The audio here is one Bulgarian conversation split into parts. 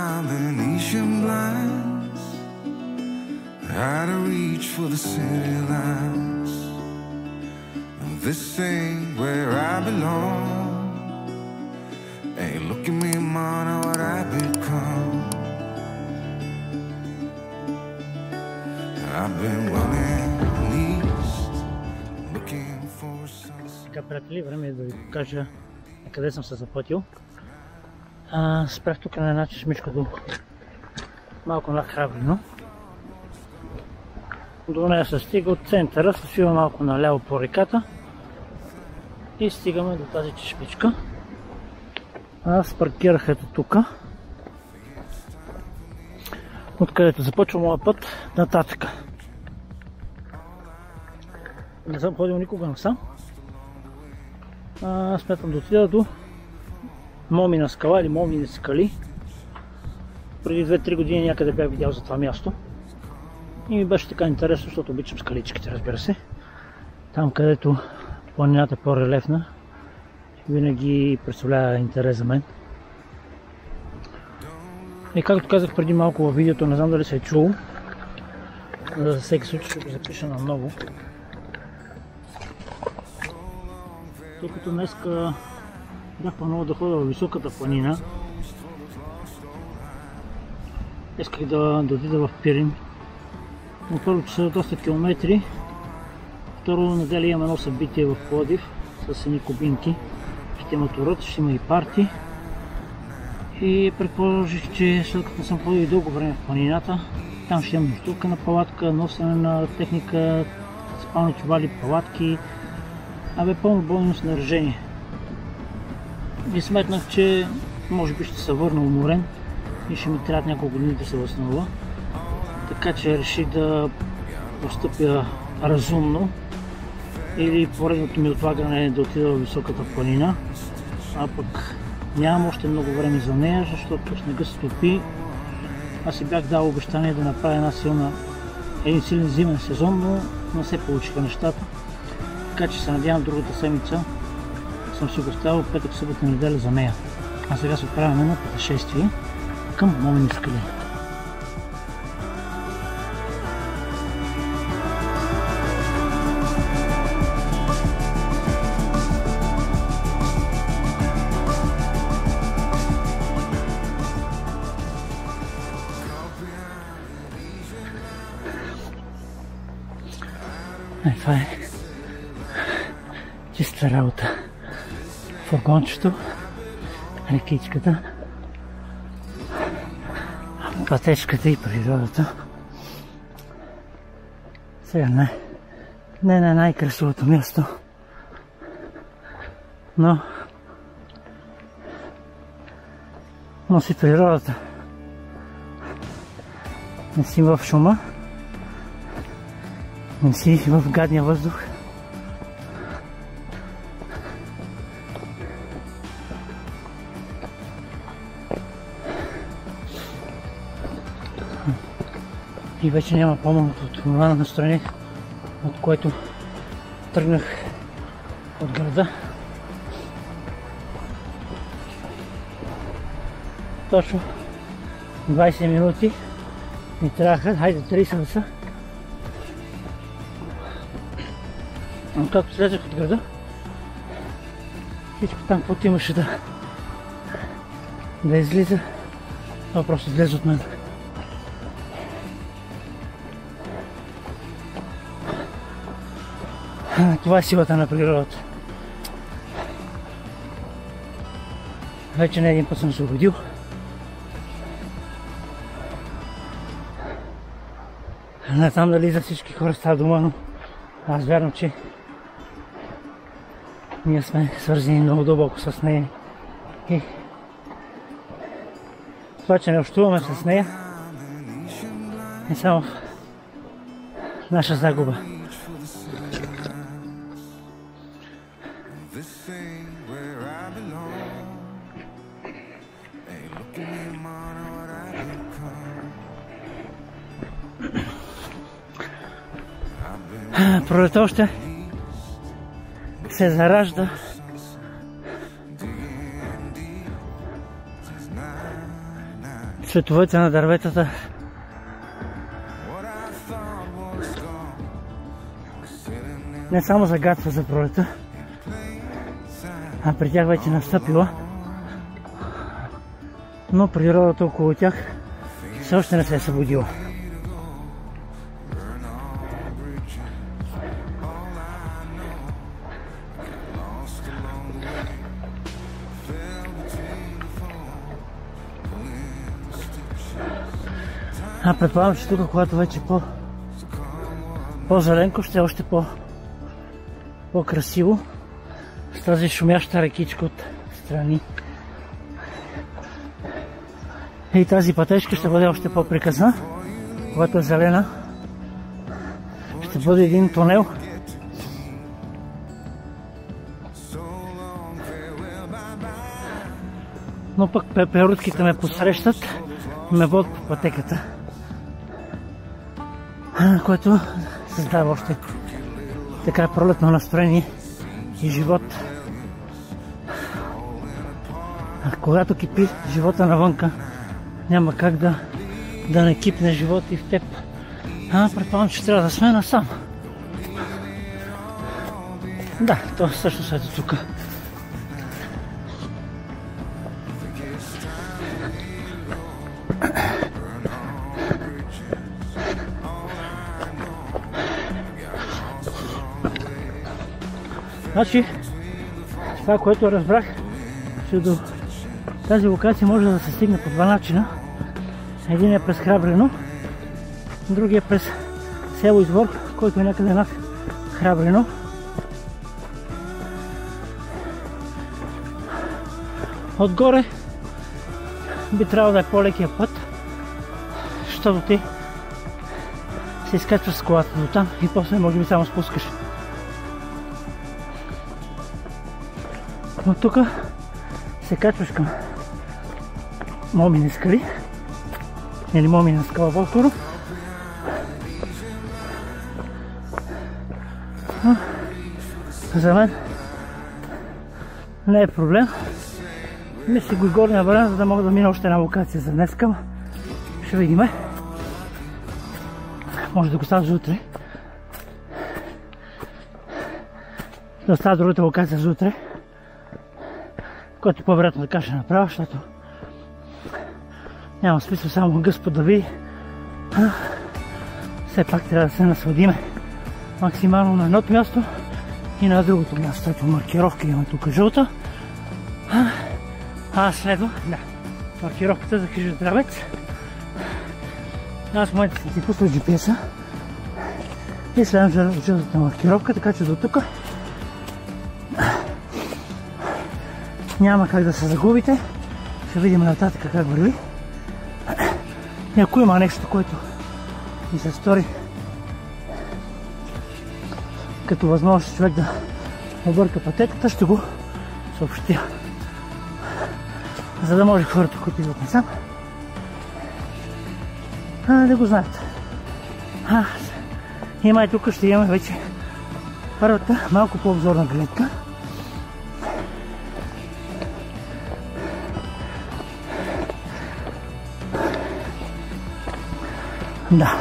Venetian blinds, out of reach for the city lights. This ain't where I belong. Hey, look at me, man, what I've become. I've been running east, looking for some... Така, приятели, време е да ви покажа на къде съм се запътил. Спрях тук на една чешмичка до малко над Храбрино. До нея се стига от центъра, се свива малко наляво по реката и стигаме до тази чешмичка. Аз паркирах ето тук, откъдето започва моя път нататък. Не съм ходил никога насам. Смятам да отида до Момина скала или Момини скали. Преди 2-3 години някъде бях видял за това място. И ми беше така интересно, защото обичам скаличките, разбира се. Там, където планината е по-релефна, винаги представлява интерес за мен. И както казах преди малко във видеото, не знам дали се е чуло, за всеки случай ще го запиша наново. Тъй като днеска бях планувал да ходя във високата планина, исках да отида в Пирин, но първо, че са доста километри, второ, неделя имам едно събитие в Пловдив с едни кубинки, ще има турът, ще има и парти и предположих, че след като съм ходил дълго време в планината, там ще имам нощувка на палатка, носене на техника, спални чували, палатки, пълно бойно снаряжение. И сметнах, че може би ще се върна уморен и ще ми трябва няколко дни да се възстановя. Така че реших да постъпя разумно или поредното ми отлагане е да отида в високата планина. А пък нямам още много време за нея, защото снега се топи. Аз си бях дал обещание да направя един силен зимен сезон, но не се получиха нещата. Така че се надявам другата седмица съм си го оставил петък, събота, неделя за нея. А сега се отправяме на пътешествие към Момини скали. Това е чиста работа. Фургончето, рекичката, пътечката и природата. Сега не на най-красивото място, но си природата. Не си в шума, не си в гадния въздух. И вече няма по-малко от това настроение, от което тръгнах от града. Точно 20 минути ми трябваха, хайде 30 да са. Но както слезах от града, всичко там, каквото имаше да излиза, това просто излезе от мен. Това е силата на природата. Вече не един път съм се убедил. Не знам дали за всички хора става дума, но аз вярвам, че ние сме свързани много дълбоко с нея. И това, че не общуваме с нея, е само наша загуба. Пролетта още се заражда. цветовете на дърветата. Не само загатва за пролета, а при тях вече настъпила, но природата около тях все още не се е събудила. Предполагам, че тук, когато вече по-зеленко, ще е още по-красиво с тази шумяща рекичка от страни. И тази пътечка ще бъде още по-приказна, когато е зелена. Ще бъде един тунел. Но пък пеперутките ме посрещат, ме водят по пътеката, което създава още така пролетно настроение и живот. Когато кипи живота навънка, няма как да не кипне живот и в теб. Предполагам, че трябва да сме насам. Да, то също ето тук. Значи, това, което разбрах, че до тази локация може да се стигне по два начина. Един е през Храбрино, другия е през село Извор, който е някъде над Храбрино. Отгоре би трябвало да е по-лекия път, защото ти се изкачваш с колата до там и после може би само спускаш. Но тук се качваш към Момини скали, или Момина скала по-скоро. За мен не е проблем. Мисли го и горния вариант, за да мога да мина още една локация за днес. Ще видим. Може да го оставя за утре. Да оставя другата локация за утре, който по-вероятно така ще направя, защото няма смисъл само Господ да види. Все пак трябва да се насладиме максимално на едното място и на другото място. Ето маркировка имаме тук жълта. Следва, да, маркировката за хижа Здравец. Аз в момента съм си пуснал GPS-а и следвам жълтата маркировка, така че до тук няма как да се загубите. Ще видим нататък как върви. И ако има нещо, което ми се стори като възможност човек да обърка пътеката, ще го съобщя. За да може хората, които идват насам, да го знаят. Има и тук ще имаме вече първата малко по-обзорна гледка. Да.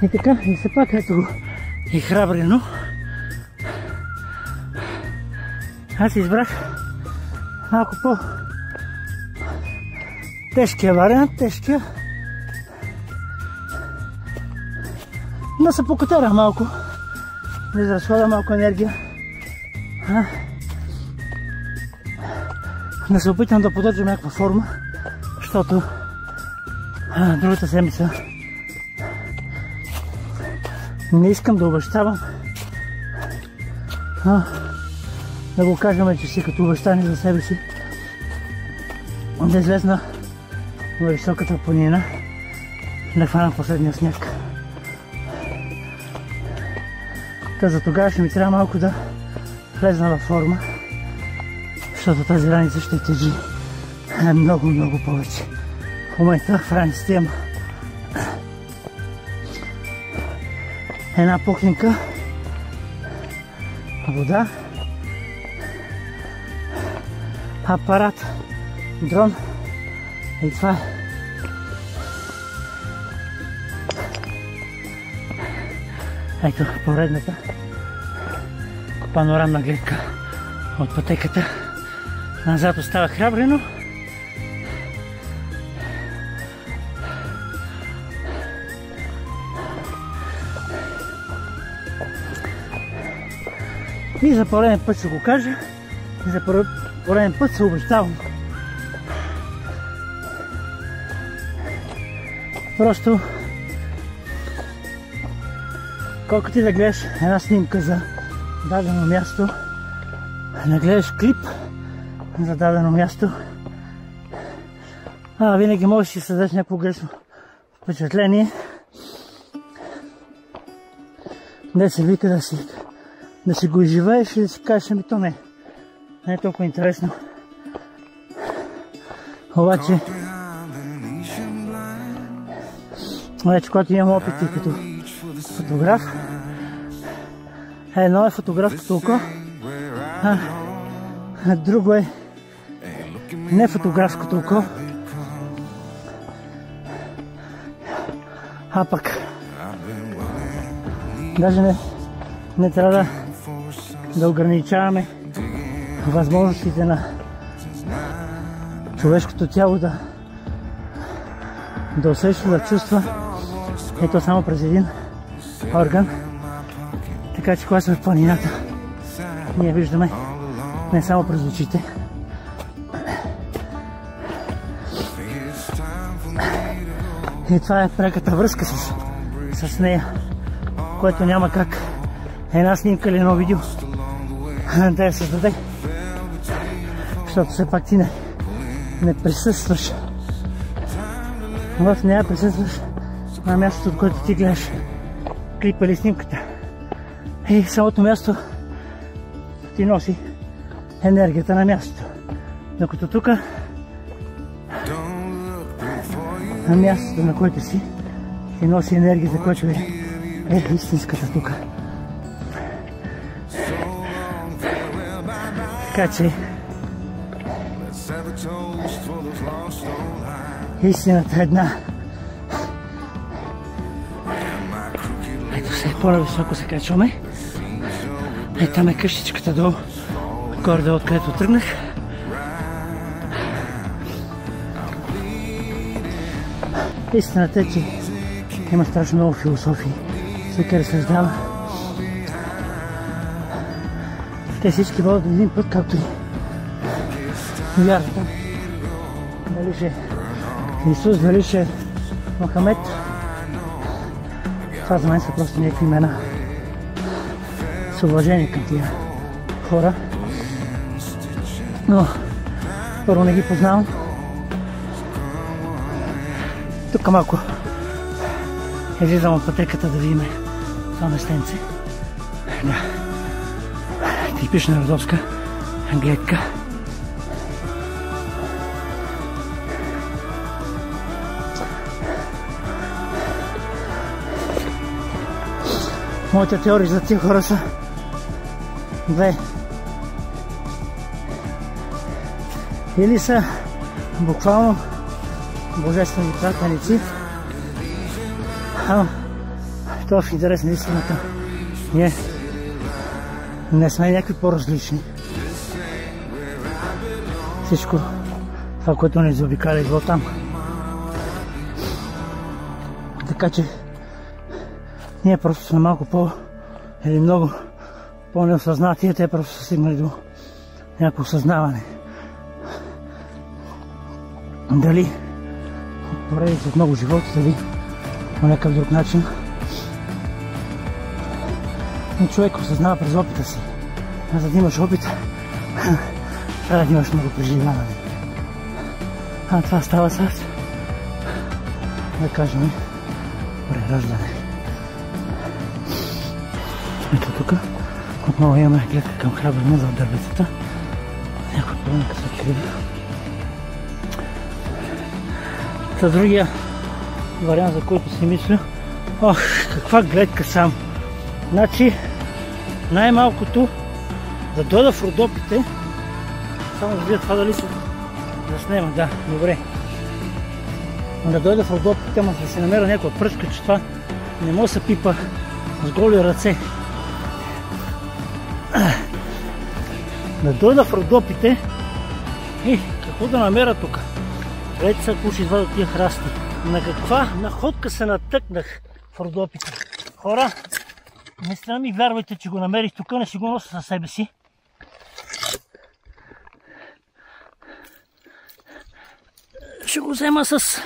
И така, и все пак ето го и Храбрино. Аз избрах малко по-тежкия вариант, но се покатерах малко, да изразходя малко енергия, да се опитам да поддържам някаква форма, защото другата седмица не искам да обещавам, да го кажем, че си като обещание за себе си да излезна на високата планина, да хвана последния сняг. За тогава ще ми трябва малко да влезна във форма, защото тази раница ще тежи много повече. В момента в раницата има една пухненка вода, апарат, дрон и това е. Ето поредната панорамна гледка от пътеката. Назад остава Храбрино. И за пореден път ще го кажа, и за пореден път се обещавам. Просто колкото ти да гледаш една снимка за дадено място, да гледаш клип за дадено място, винаги можеш да си създадеш някакво грешно впечатление, де се вика да си го изживееш и да си кажеш, ами то не е толкова интересно. Обаче, когато имам опити като фотограф, едно е фотографското око, а друго е не фотографското око, а пък даже не трябва да ограничаваме възможностите на човешкото тяло да усеща, да чувства, ето само през един орган. Така че когато сме в планината, ние виждаме не само през очите. И това е преката връзка с нея, което няма как една снимка или едно видео да я създаде, защото все пак ти не присъстваш в нея, присъстваш на мястото, от което ти гледаш клипа или снимката. И самото място ти носи енергията на мястото. Докато тук, на мястото, на което си, ти носи енергията, която е истинската тук. Така че истината е една. Ето се, по-нависоко се качваме. Ето там е къщичката долу, горе откъдето тръгнах. Истината е, че има страшно много философии. Всеки разсъждава. Те всички водят един път, както и вярата. Дали ще Исус, дали ще Мохамед. Това за мен са просто някакви имена. С уважение към тия хора. Но първо не ги познавам. Тук малко излизам от пътеката да видим това местенце. Да. Типична родовска гледка. Моята теория за тия хора са две. Или са буквално божествени пратеници, това в интерес на истината ние не сме някакви по-различни. Всичко това, което ни заобикаля, идва там. Така че ние просто сме малко или много по-неосъзнати, те просто са стигнали до някакво съзнаване. Дали поредица от много живота, дали по някакъв друг начин. Но човек осъзнава през опита си. А за да имаш опит, трябва да имаш много преживяване. Това става с, да кажем, прераждане. Ето тук отново имаме гледка към Храбрино за дърветата. Някой пълника са хиляди. Та другия вариант, за който си мисля, каква гледка сам Значи, най-малкото да дойда в Родопите, само да видя това дали се заснема, да, добре. Да дойда в Родопите, ама да се намеря някаква пръчка, че това не може да се пипа с голи ръце. Да дойда в Родопите и какво да намеря тук? Гледайте сега, ако ще извадя тия храсти. На каква находка се натъкнах в Родопите? Хора, наистина ми вярвайте, че го намерих тук, не си го нося със себе си. Ще го взема с...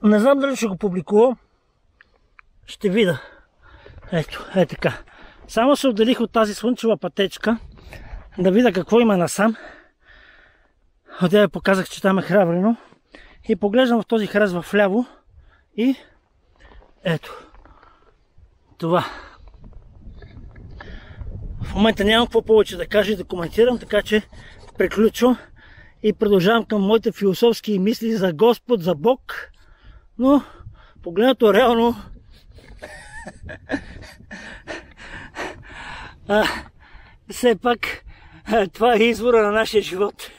Не знам дали ще го публикувам. Ще видя. Ето, е така. Само се отделих от тази слънчева пътечка, да видя какво има насам. Отдя я показах, че там е храбрено. И поглеждам в този храст в ляво. И ето. Това. В момента нямам какво повече да кажа и да коментирам, така че приключвам и продължавам към моите философски мисли за Господ, за Бог. Но, погледнато реално, все пак това е извора на нашия живот.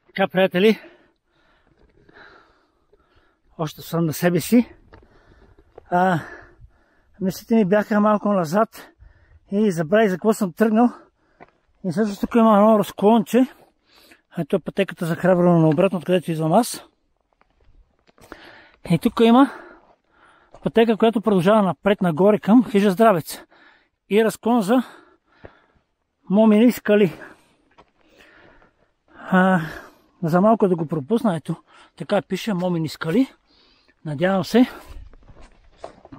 Така, приятели, още съм на себе си. Мислите ми бяха малко назад и забравих за какво съм тръгнал. И също тук има едно разклонче. Ето е пътеката за храбрено на обратно, откъдето идвам аз. И тук има пътека, която продължава напред нагоре към хижа Здравец. И разклон за Момини скали. За малко да го пропусна, ето, така пише Момини скали. Надявам се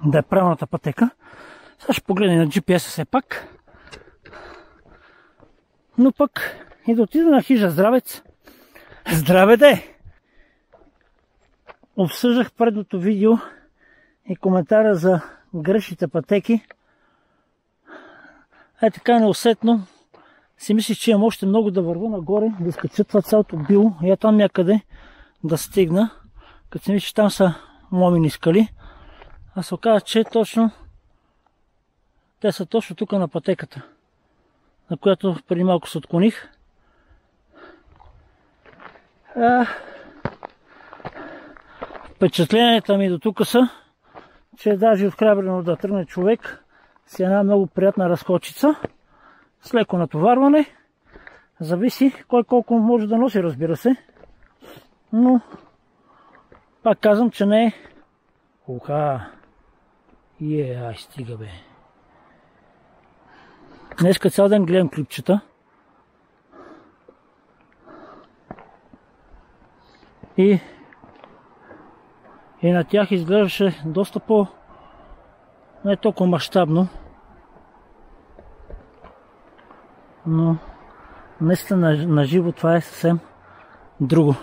да е правилната пътека. Сега ще погледна на GPS все пак. Но пък и да отида на хижа Здравец. Здраве де! Обсъждах предното видео и коментара за грешните пътеки. Така неусетно си мислих, че имам още много да вървя нагоре, да изкача това цялото било и там някъде да стигна. Като си мисля, че там са Момини скали. А се оказа, че точно те са точно тук на пътеката, на която преди малко се отклоних. Впечатленията ми до тук са, че даже от храбрено да тръгне човек с една много приятна разкочица, с леко натоварване. Зависи кой колко може да носи, разбира се. Но пак казвам, че не е... Ай, стига бе. Днеска цял ден гледам клипчета. И на тях изглеждаше доста по... не толкова мащабно. Но наистина на живо това е съвсем друго.